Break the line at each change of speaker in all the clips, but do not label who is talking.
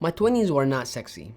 My 20s were not sexy.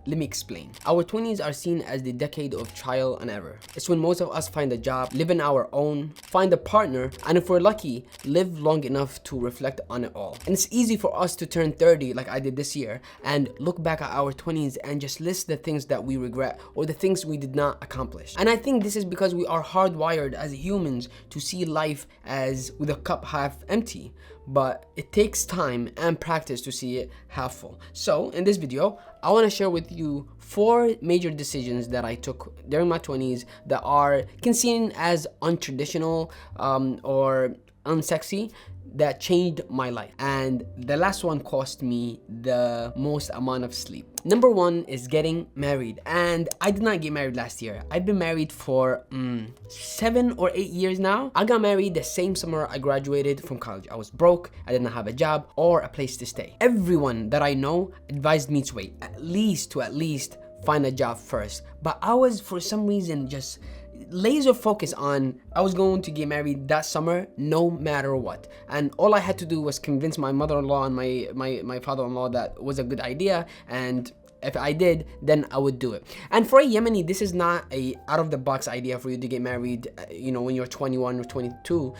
Let me explain. Our 20s are seen as the decade of trial and error. It's when most of us find a job, live in our own, find a partner, and if we're lucky, live long enough to reflect on it all. And it's easy for us to turn 30 like I did this year and look back at our 20s and just list the things that we regret or the things we did not accomplish. And I think this is because we are hardwired as humans to see life as with a cup half empty. But it takes time and practice to see it half full. So in this video, I want to share with you 4 major decisions that I took during my 20s that can seen as untraditional or unsexy that changed my life. And the last one cost me the most amount of sleep. Number 1 is getting married. And I did not get married last year. I've been married for 7 or 8 years now. I got married the same summer I graduated from college. I was broke, I did not have a job or a place to stay. Everyone that I know advised me to wait at least find a job first. But I was, for some reason, just laser focus on I was going to get married that summer no matter what, and all I had to do was convince my mother-in-law and my father-in-law that was a good idea, and if I did, then I would do it. And for a Yemeni, this is not a out-of-the-box idea for you to get married when you're 21 or 22.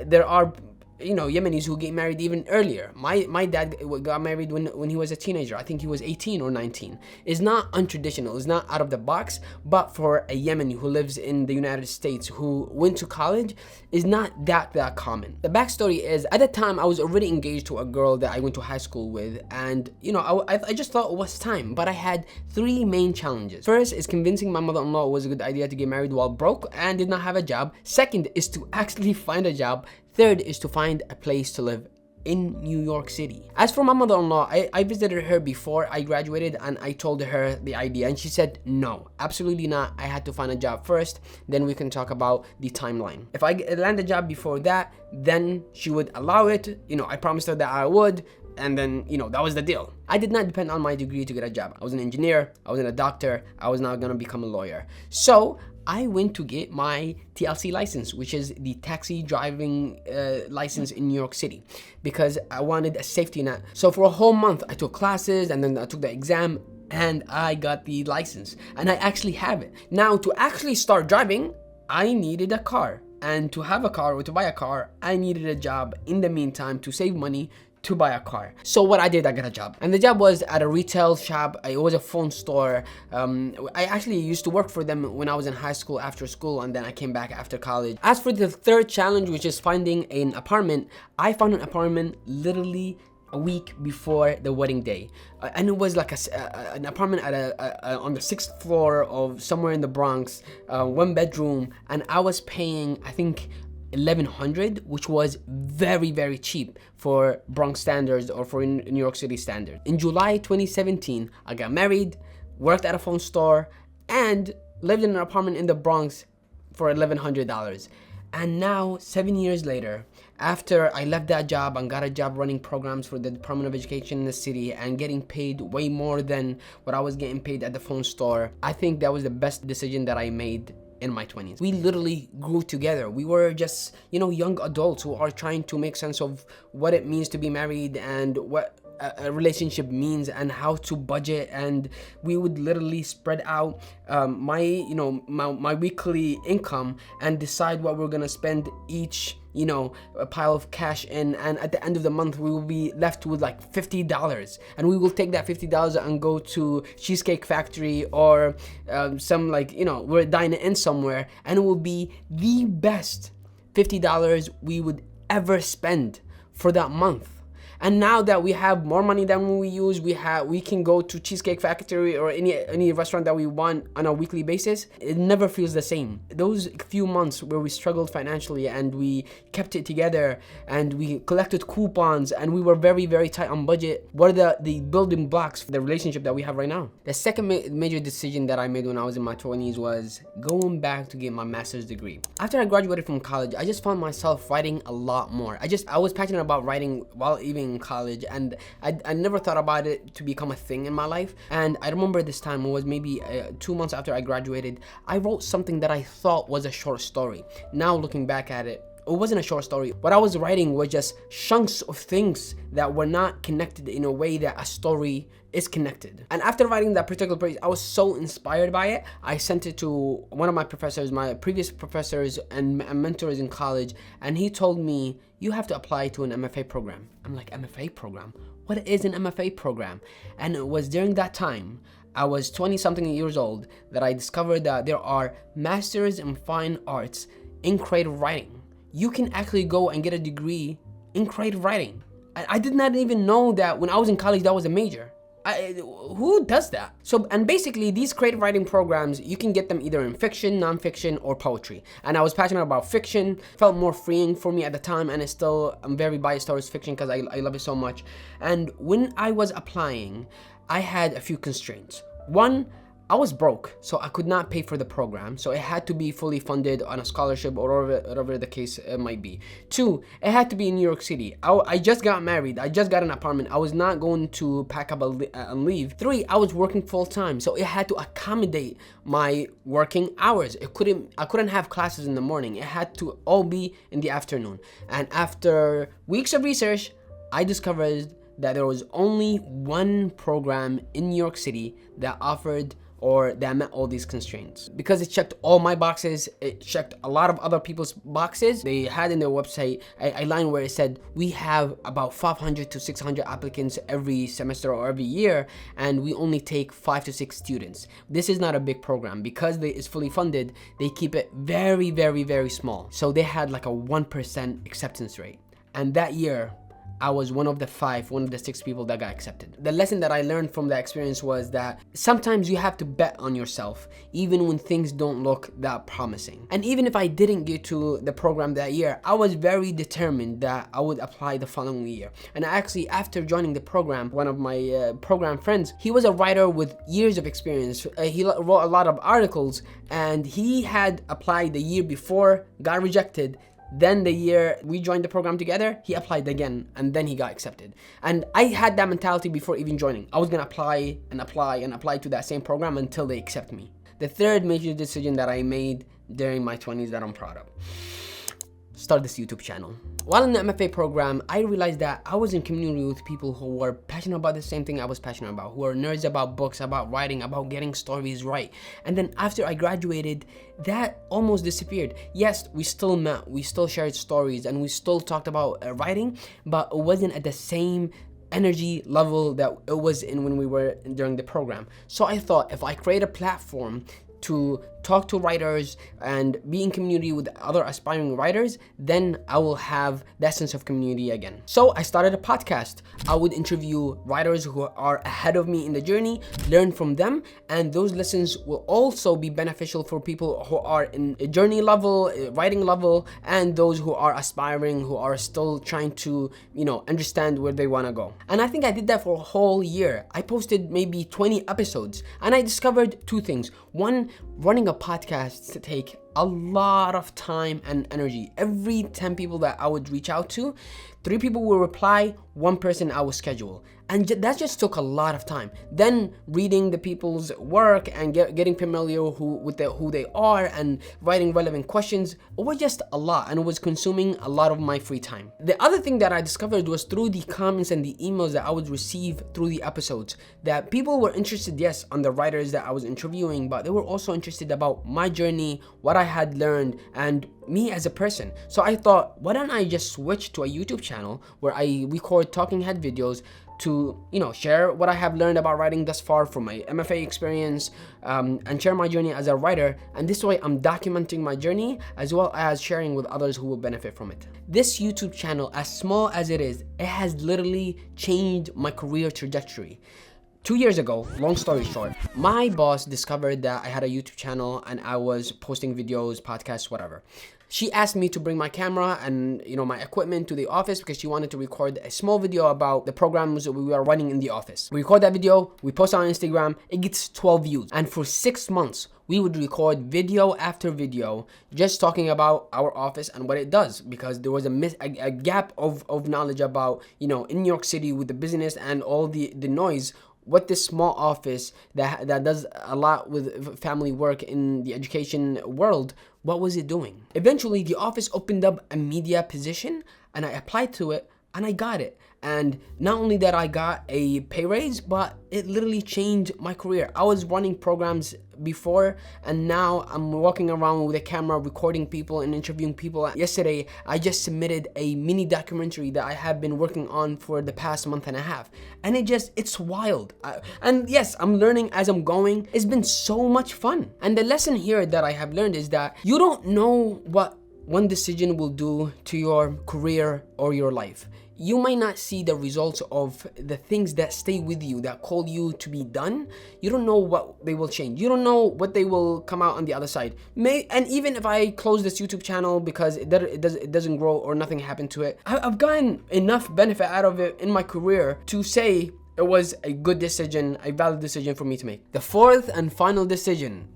There are Yemenis who get married even earlier. My dad got married when he was a teenager. I think he was 18 or 19. It's not untraditional, it's not out of the box, but for a Yemeni who lives in the United States who went to college, is not that common. The backstory is, at the time I was already engaged to a girl that I went to high school with, and I just thought it was time, but I had 3 main challenges. First is convincing my mother-in-law it was a good idea to get married while broke and did not have a job. Second is to actually find a job. Third is to find a place to live in New York City. As for my mother-in-law, I visited her before I graduated and I told her the idea, and she said no, absolutely not. I had to find a job first, then we can talk about the timeline. If I land a job before that, then she would allow it. I promised her that I would, and then that was the deal. I did not depend on my degree to get a job. I was an engineer, I wasn't a doctor, I was not gonna become a lawyer. So I went to get my TLC license, which is the taxi driving license in New York City, because I wanted a safety net. So for a whole month, I took classes and then I took the exam and I got the license, and I actually have it. Now, to actually start driving, I needed a car. And to have a car or to buy a car, I needed a job in the meantime to save money to buy a car. So what I did, I got a job, and the job was at a retail shop. It was a phone store. I actually used to work for them when I was in high school after school, and then I came back after college. As for the third challenge, which is finding an apartment, I found an apartment literally a week before the wedding day, and it was like an apartment on the 6th floor of somewhere in the Bronx, 1 bedroom, and I was paying, I think, $1,100, which was very cheap for Bronx standards or for New York City standards. In July 2017, I got married, worked at a phone store, and lived in an apartment in the Bronx for $1,100. And now, 7 years later, after I left that job and got a job running programs for the Department of Education in the city and getting paid way more than what I was getting paid at the phone store, I think that was the best decision that I made in my 20s. We literally grew together. We were just, young adults who are trying to make sense of what it means to be married and what a relationship means and how to budget. And we would literally spread out my weekly income and decide what we're gonna spend each a pile of cash in, and at the end of the month we will be left with like $50, and we will take that $50 and go to Cheesecake Factory or we're dining in somewhere, and it will be the best $50 we would ever spend for that month. And now that we have more money than we use, we can go to Cheesecake Factory or any restaurant that we want on a weekly basis. It never feels the same. Those few months where we struggled financially and we kept it together and we collected coupons and we were very tight on budget, what are the building blocks for the relationship that we have right now? The second major decision that I made when I was in my 20s was going back to get my master's degree. After I graduated from college, I just found myself writing a lot more. I was passionate about writing while even in college, and I never thought about it to become a thing in my life. And I remember this time, it was maybe 2 months after I graduated, I wrote something that I thought was a short story. Now looking back at it, It wasn't a short story. What I was writing was just chunks of things that were not connected in a way that a story is connected. And after writing that particular piece, I was so inspired by it. I sent it to one of my professors, my previous professors and mentors in college, and he told me, you have to apply to an MFA program. I'm like, MFA program? What is an MFA program? And it was during that time, I was 20 something years old, that I discovered that there are masters in fine arts in creative writing. You can actually go and get a degree in creative writing. I did not even know that when I was in college that was a major. Who does that? So, and basically these creative writing programs, you can get them either in fiction, non-fiction, or poetry. And I was passionate about fiction, felt more freeing for me at the time, and I'm very biased towards fiction because I love it so much. And when I was applying, I had a few constraints. One, I was broke, so I could not pay for the program, so it had to be fully funded on a scholarship or whatever the case might be. Two, it had to be in New York City. I just got married, I just got an apartment, I was not going to pack up and leave. Three, I was working full time, so it had to accommodate my working hours. I couldn't have classes in the morning, it had to all be in the afternoon. And after weeks of research, I discovered that there was only one program in New York City that offered or that met all these constraints. Because it checked all my boxes, it checked a lot of other people's boxes. They had in their website a line where it said, we have about 500 to 600 applicants every semester or every year, and we only take 5 to 6 students. This is not a big program. Because it's fully funded, they keep it very, very, very small. So they had like a 1% acceptance rate. And that year, I was one of the 6 people that got accepted. The lesson that I learned from that experience was that sometimes you have to bet on yourself, even when things don't look that promising. And even if I didn't get to the program that year, I was very determined that I would apply the following year. And actually, after joining the program, one of my program friends, he was a writer with years of experience. He wrote a lot of articles, and he had applied the year before, got rejected. Then the year we joined the program together, he applied again, and then he got accepted. And I had that mentality before even joining. I was gonna apply and apply and apply to that same program until they accept me. The third major decision that I made during my 20s that I'm proud of: start this YouTube channel. While in the MFA program, I realized that I was in community with people who were passionate about the same thing I was passionate about, who are nerds about books, about writing, about getting stories right. And then after I graduated, that almost disappeared. Yes, we still met, we still shared stories, and we still talked about writing, but it wasn't at the same energy level that it was in when we were during the program. So I thought, if I create a platform to talk to writers and be in community with other aspiring writers, then I will have that sense of community again. So I started a podcast. I would interview writers who are ahead of me in the journey, learn from them, and those lessons will also be beneficial for people who are in a journey level, writing level, and those who are aspiring, who are still trying to, understand where they want to go. And I think I did that for a whole year. I posted maybe 20 episodes, and I discovered 2 things. One, running a podcast to take a lot of time and energy. Every 10 people that I would reach out to, 3 people will reply, 1 person I will schedule. And that just took a lot of time. Then reading the people's work and getting familiar with who they are and writing relevant questions, it was just a lot, and it was consuming a lot of my free time. The other thing that I discovered was through the comments and the emails that I would receive through the episodes, that people were interested, yes, on the writers that I was interviewing, but they were also interested about my journey, what I had learned, and me as a person. So I thought, why don't I just switch to a YouTube channel where I record talking head videos to share what I have learned about writing thus far from my MFA experience, and share my journey as a writer. And this way I'm documenting my journey as well as sharing with others who will benefit from it. This YouTube channel, as small as it is, it has literally changed my career trajectory. 2 years ago, long story short, my boss discovered that I had a YouTube channel and I was posting videos, podcasts, whatever. She asked me to bring my camera and my equipment to the office because she wanted to record a small video about the programs that we were running in the office. We record that video, we post it on Instagram, it gets 12 views. And for 6 months, we would record video after video just talking about our office and what it does, because there was a gap of knowledge about, in New York City with the business and all the noise. what this small office that does a lot with family work in the education world, what was it doing? Eventually, the office opened up a media position, and I applied to it, and I got it. And not only that I got a pay raise, but it literally changed my career. I was running programs before, and now I'm walking around with a camera recording people and interviewing people. Yesterday, I just submitted a mini documentary that I have been working on for the past month and a half. And it's wild. And yes, I'm learning as I'm going. It's been so much fun. And the lesson here that I have learned is that you don't know what one decision will do to your career or your life. You might not see the results of the things that stay with you, that call you to be done. You don't know what they will change. You don't know what they will come out on the other side. And even if I close this YouTube channel because it doesn't grow or nothing happened to it, I've gotten enough benefit out of it in my career to say it was a good decision, a valid decision for me to make. The fourth and final decision.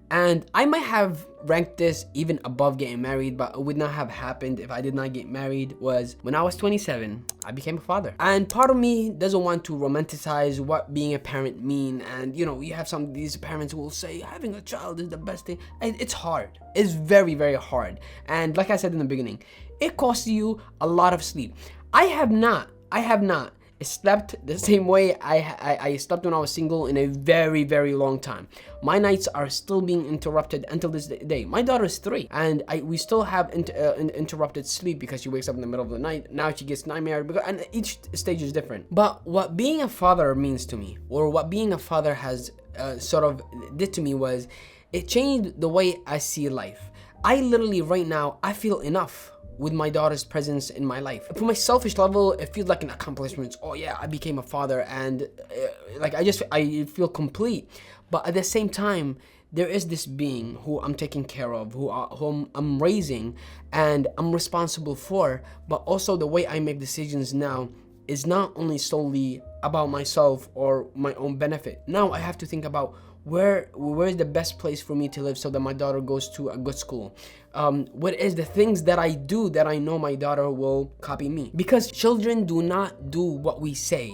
And I might have ranked this even above getting married, but it would not have happened if I did not get married. Was when I was 27, I became a father. And part of me doesn't want to romanticize what being a parent mean. And you have some of these parents who will say having a child is the best thing. It's hard. It's very, very hard. And like I said in the beginning, it costs you a lot of sleep. I have not slept the same way I slept when I was single in a very, very long time. My nights are still being interrupted until this day. My daughter is 3, and we still have interrupted sleep because she wakes up in the middle of the night. Now she gets nightmare, and each stage is different. But what being a father means to me, or what being a father has sort of did to me, was it changed the way I see life. I literally right now, I feel enough with my daughter's presence in my life. From my selfish level, it feels like an accomplishment. Oh yeah, I became a father, and I feel complete. But at the same time, there is this being who I'm taking care of, who I'm raising, and I'm responsible for. But also the way I make decisions now is not only solely about myself or my own benefit. Now I have to think about where is the best place for me to live so that my daughter goes to a good school. What is the things that I do that I know my daughter will copy me? Because children do not do what we say.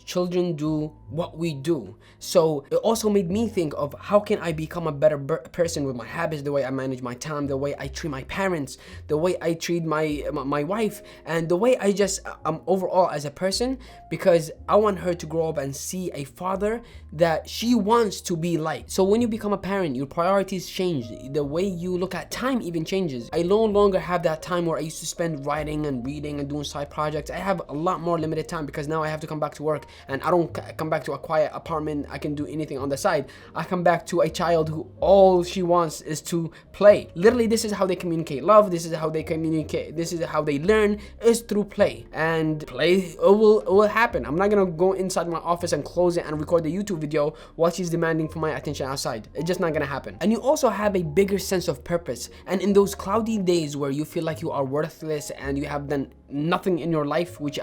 Children do what we do. So it also made me think of how can I become a better person with my habits, the way I manage my time, the way I treat my parents, the way I treat my wife, and the way I just overall as a person, because I want her to grow up and see a father that she wants to be like. So when you become a parent, your priorities change. The way you look at time even changes. I no longer have that time where I used to spend writing and reading and doing side projects. I have a lot more limited time because now I have to come back to work, and I don't come back to a quiet apartment. I can do anything on the side. I come back to a child who all she wants is to play. Literally, this is how they communicate love. This is how they communicate. This is how they learn, is through play. And play will happen. I'm not gonna go inside my office and close it and record the YouTube video while she's demanding for my attention outside. It's just not gonna happen. And you also have a bigger sense of purpose. And in those cloudy days where you feel like you are worthless and you have done nothing in your life, which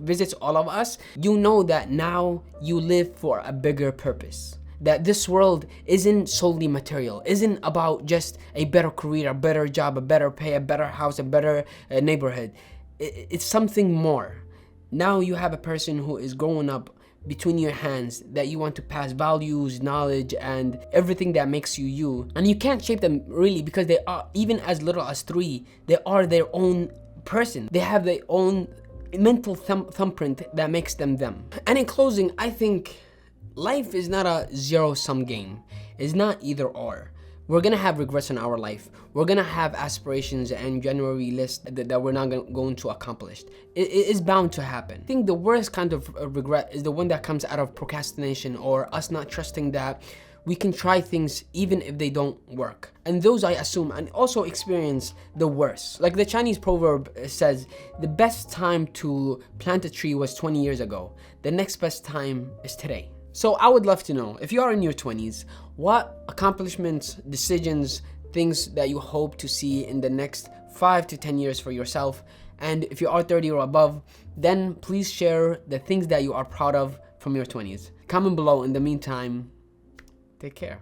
visits all of us, you know that now you live for a bigger purpose. That this world isn't solely material, isn't about just a better career, a better job, a better pay, a better house, a better neighborhood. It's something more. Now you have a person who is growing up between your hands that you want to pass values, knowledge, and everything that makes you you. And you can't shape them really because they are, even as little as 3, they are their own person. They have their own mental thumbprint that makes them them. And in closing, I think life is not a zero-sum game. It's not either or. We're gonna have regrets in our life. We're gonna have aspirations and January lists that we're not going to accomplish. It is bound to happen. I think the worst kind of regret is the one that comes out of procrastination or us not trusting that we can try things even if they don't work. And those I assume and also experience the worst. Like the Chinese proverb says, the best time to plant a tree was 20 years ago. The next best time is today. So I would love to know, if you are in your 20s, what accomplishments, decisions, things that you hope to see in the next 5 to 10 years for yourself. And if you are 30 or above, then please share the things that you are proud of from your 20s. Comment below. In the meantime, take care.